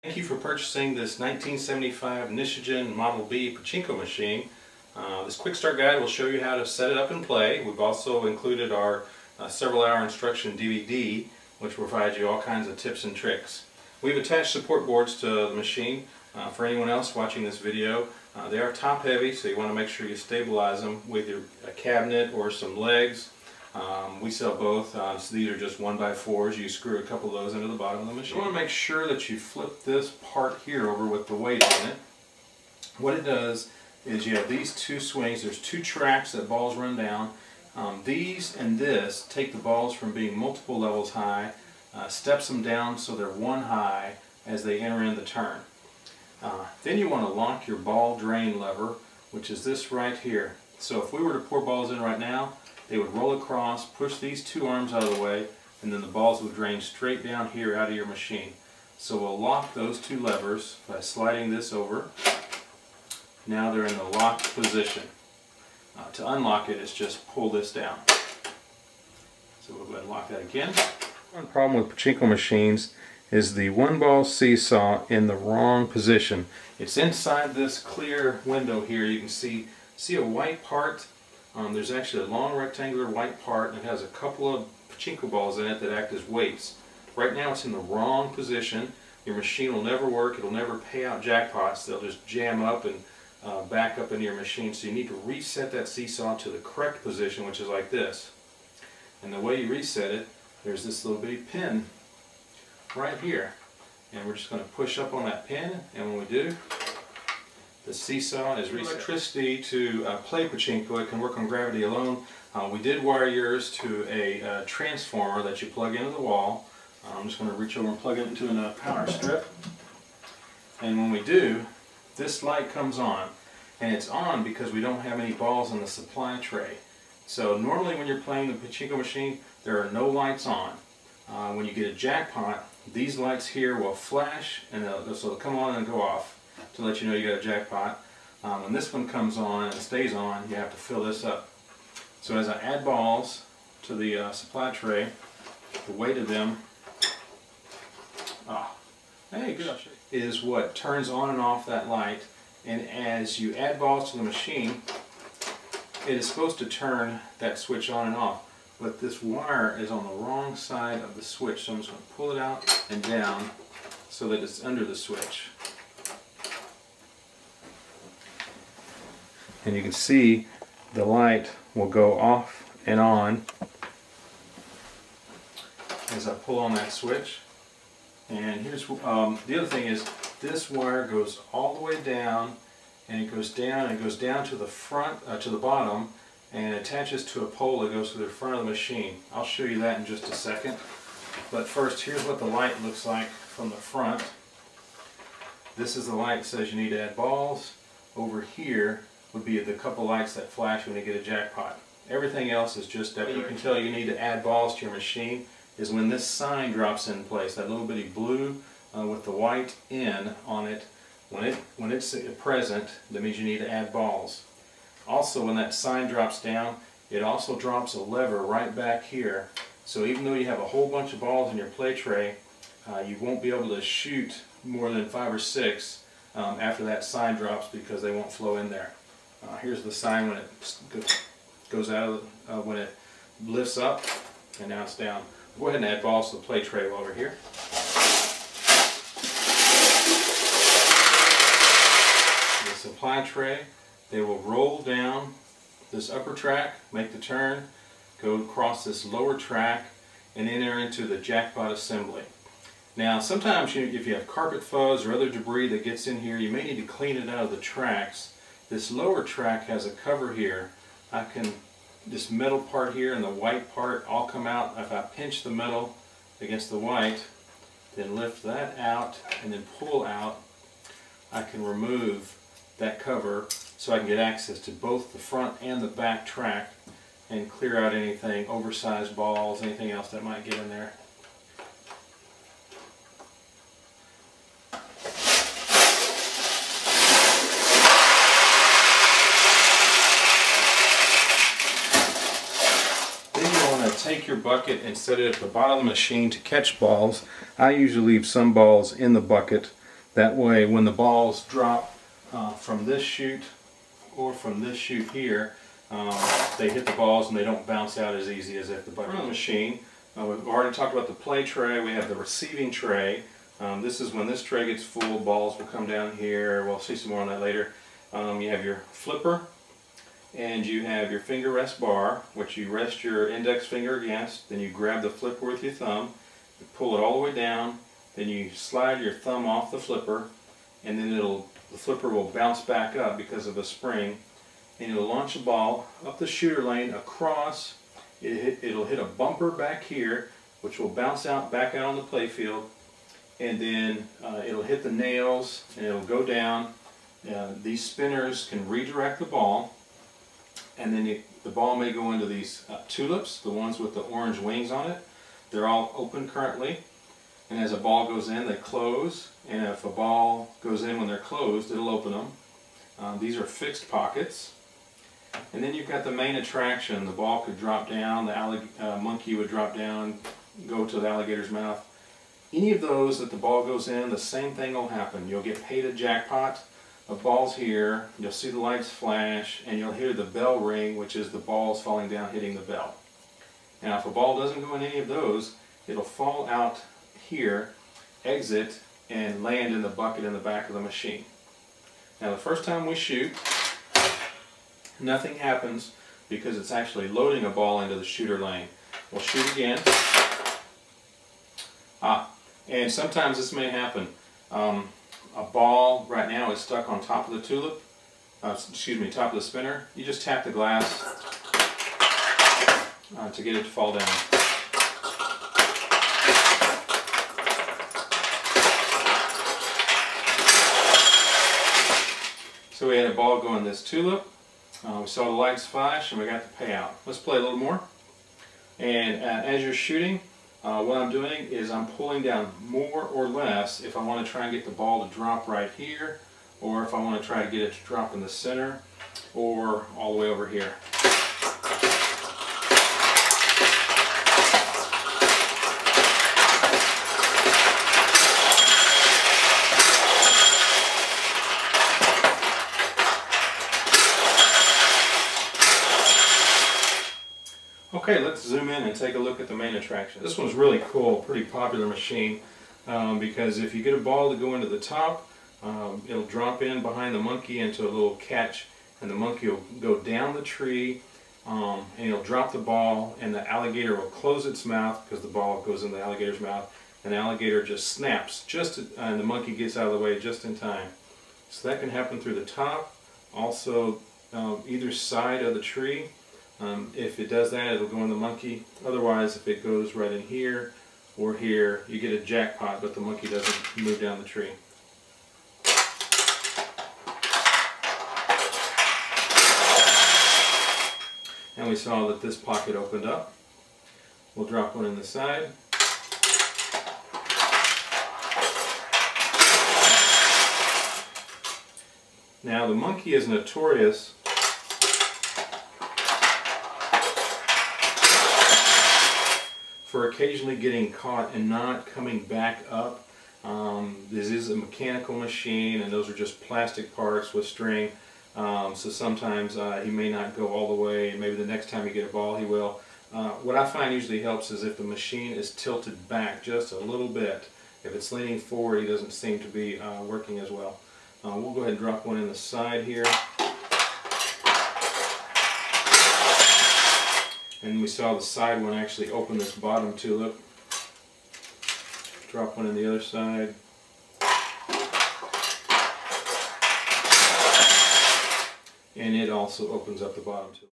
Thank you for purchasing this 1975 Nishijin Model B Pachinko machine. This quick start guide will show you how to set it up and play. We've also included our several hour instruction DVD, which provides you all kinds of tips and tricks. We've attached support boards to the machine. For anyone else watching this video, they are top heavy, so you want to make sure you stabilize them with a cabinet or some legs. We sell both, so these are just 1x4s. You screw a couple of those into the bottom of the machine. You want to make sure that you flip this part here over with the weight on it. What it does is you have these two swings. There's two tracks that balls run down. These and this take the balls from being multiple levels high, steps them down so they're one high as they enter in the turn. Then you want to lock your ball drain lever, which is this right here. So if we were to pour balls in right now, they would roll across, push these two arms out of the way, and then the balls would drain straight down here out of your machine. So we'll lock those two levers by sliding this over. Now they're in the locked position. To unlock it, it's just pull this down. So we'll go ahead and lock that again. One problem with Pachinko machines is the one ball seesaw in the wrong position. It's inside this clear window here. You can see a white part. There's actually a long rectangular white part, and it has a couple of Pachinko balls in it that act as weights. Right now it's in the wrong position. Your machine will never work. It'll never pay out jackpots. They'll just jam up and back up into your machine. So you need to reset that seesaw to the correct position, which is like this. And the way you reset it, there's this little bitty pin right here. And we're just going to push up on that pin, and when we do, the seesaw is reset. Electricity to play Pachinko, it can work on gravity alone. We did wire yours to a transformer that you plug into the wall. I'm just going to reach over and plug it into a power strip. And when we do, this light comes on. And it's on because we don't have any balls in the supply tray. So normally when you're playing the Pachinko machine, there are no lights on. When you get a jackpot, these lights here will flash, and so they'll come on and go off to let you know you got a jackpot. When this one comes on and stays on, you have to fill this up. So as I add balls to the supply tray, the weight of them is what turns on and off that light. And as you add balls to the machine, it is supposed to turn that switch on and off. But this wire is on the wrong side of the switch, so I'm just going to pull it out and down so that it's under the switch. And you can see the light will go off and on as I pull on that switch. And here's the other thing is, this wire goes all the way down, and it goes down to the front, to the bottom, and attaches to a pole that goes to the front of the machine. I'll show you that in just a second. But first, here's what the light looks like from the front. This is the light that says you need to add balls. Over here would be the couple lights that flash when you get a jackpot. Everything else is just that you can tell you need to add balls to your machine is when this sign drops in place, that little bitty blue with the white N on it. When it's present, that means you need to add balls. Also, when that sign drops down, it also drops a lever right back here. So even though you have a whole bunch of balls in your play tray, you won't be able to shoot more than 5 or 6 after that sign drops, because they won't flow in there. Here's the sign when it goes out of when it lifts up, and now it's down. Go ahead and add balls to the play tray while we're here. The supply tray, they will roll down this upper track, make the turn, go across this lower track, and enter into the jackpot assembly. Now sometimes if you have carpet fuzz or other debris that gets in here, you may need to clean it out of the tracks. This lower track has a cover here. This metal part here and the white part all come out. If I pinch the metal against the white, then lift that out and then pull out, I can remove that cover so I can get access to both the front and the back track and clear out anything, oversized balls, anything else that might get in there. Take your bucket and set it at the bottom of the machine to catch balls. I usually leave some balls in the bucket That way when the balls drop from this chute or from this chute here, they hit the balls and they don't bounce out as easy as if the bucket on the machine. We've already talked about the play tray. We have the receiving tray. This is when this tray gets full, balls will come down here. We'll see some more on that later. You have your flipper, and you have your finger rest bar, which you rest your index finger against. Then you grab the flipper with your thumb, you pull it all the way down, then you slide your thumb off the flipper, and then the flipper will bounce back up because of a spring, and it'll launch a ball up the shooter lane across. It'll hit a bumper back here, which will bounce back out on the play field, and then it'll hit the nails and it'll go down. These spinners can redirect the ball, and then the ball may go into these tulips, the ones with the orange wings on it. They're all open currently, and as a ball goes in, they close, and if a ball goes in when they're closed, it'll open them. These are fixed pockets. And then you've got the main attraction. The ball could drop down, the monkey would drop down, go to the alligator's mouth. Any of those that the ball goes in, the same thing will happen. You'll get paid a jackpot of balls here, you'll see the lights flash, and you'll hear the bell ring, which is the balls falling down hitting the bell. Now if a ball doesn't go in any of those, it'll fall out here, exit, and land in the bucket in the back of the machine. Now the first time we shoot, nothing happens because it's actually loading a ball into the shooter lane. We'll shoot again. And sometimes this may happen. A ball right now is stuck on top of the tulip, top of the spinner. You just tap the glass to get it to fall down. So we had a ball go in this tulip. We saw the lights flash and we got the payout. Let's play a little more. And as you're shooting, what I'm doing is I'm pulling down more or less if I want to try and get the ball to drop right here, or if I want to try to get it to drop in the center, or all the way over here. Okay, let's zoom in and take a look at the main attraction. This one's really cool, pretty popular machine, because if you get a ball to go into the top, it'll drop in behind the monkey into a little catch, and the monkey will go down the tree, and he'll drop the ball, and the alligator will close its mouth because the ball goes in the alligator's mouth, and the alligator just snaps, and the monkey gets out of the way just in time. So that can happen through the top, also either side of the tree. If it does that, it'll go in the monkey. Otherwise, if it goes right in here or here, you get a jackpot, but the monkey doesn't move down the tree. And we saw that this pocket opened up. We'll drop one in the side. Now the monkey is notorious for occasionally getting caught and not coming back up. This is a mechanical machine, and those are just plastic parts with string. So sometimes he may not go all the way. Maybe the next time you get a ball he will. What I find usually helps is if the machine is tilted back just a little bit. If it's leaning forward, he doesn't seem to be working as well. We'll go ahead and drop one in the side here. And we saw the side one actually open this bottom tulip. Drop one in the other side. And it also opens up the bottom tulip.